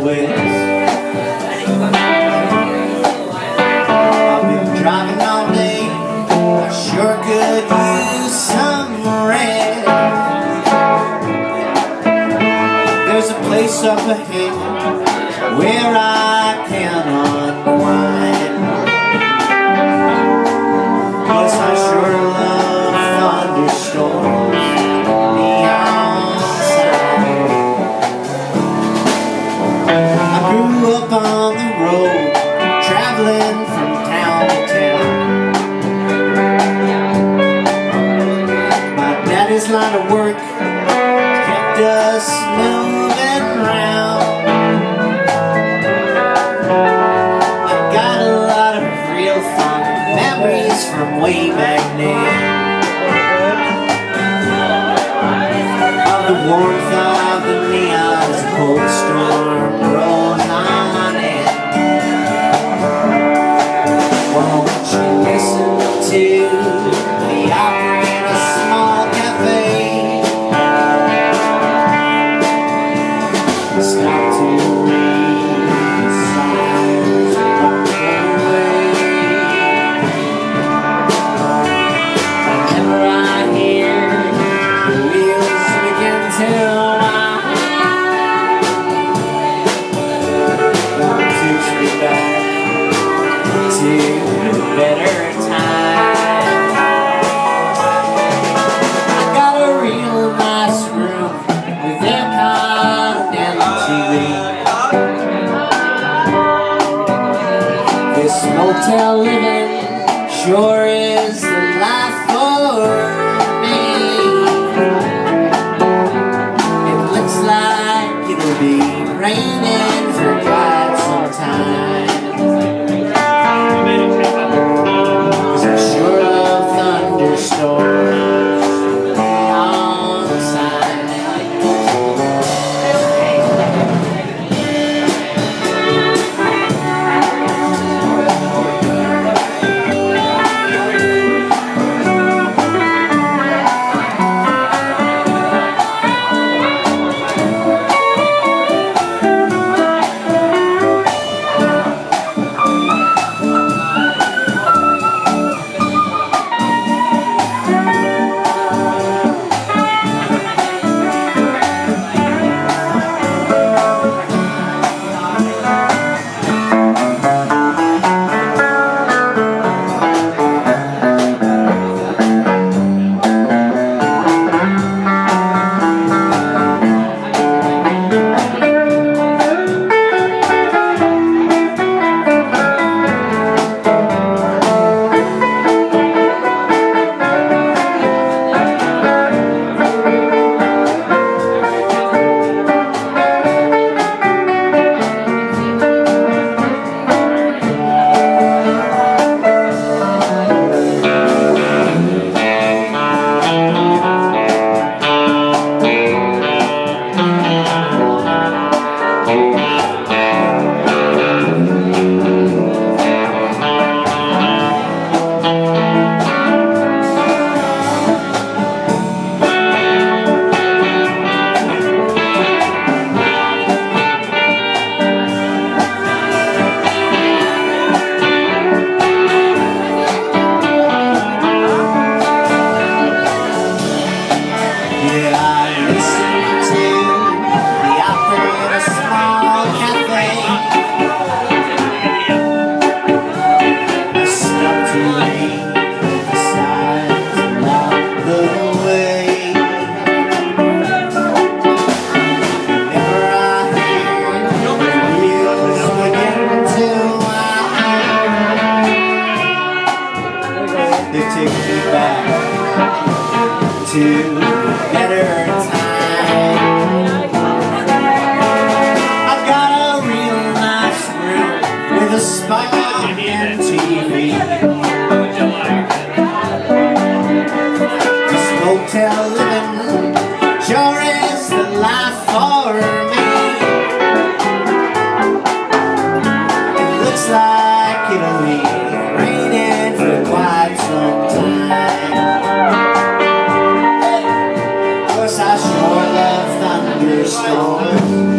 west. I've been driving all day, I sure could use some rest. There's a place up ahead where I can unwind. Plus I sure love thunderstorms neon sign. I grew up on the road, traveling from town to town. My daddy's line of work kept us moving around. I've got a lot of real fun memories from way back then, of the warmth of the neons, a cold storm rolls on in. Won't you listen to the opera in a small cafe? Stop to read the signs along the way. Whenever I hear the wheels begin to whine, God takes me back to better times. I got a real nice room with aircon and TV. This motel living sure is the life for me. It looks like it'll be raining for quite some time. 'Cause I sure love thunderstorms on the sign. To better times. I've got a real nice room with a spa and TV. This motel living sure is the life for me. It looks like it'll be raining for quite some time. I sure love thunderstorms.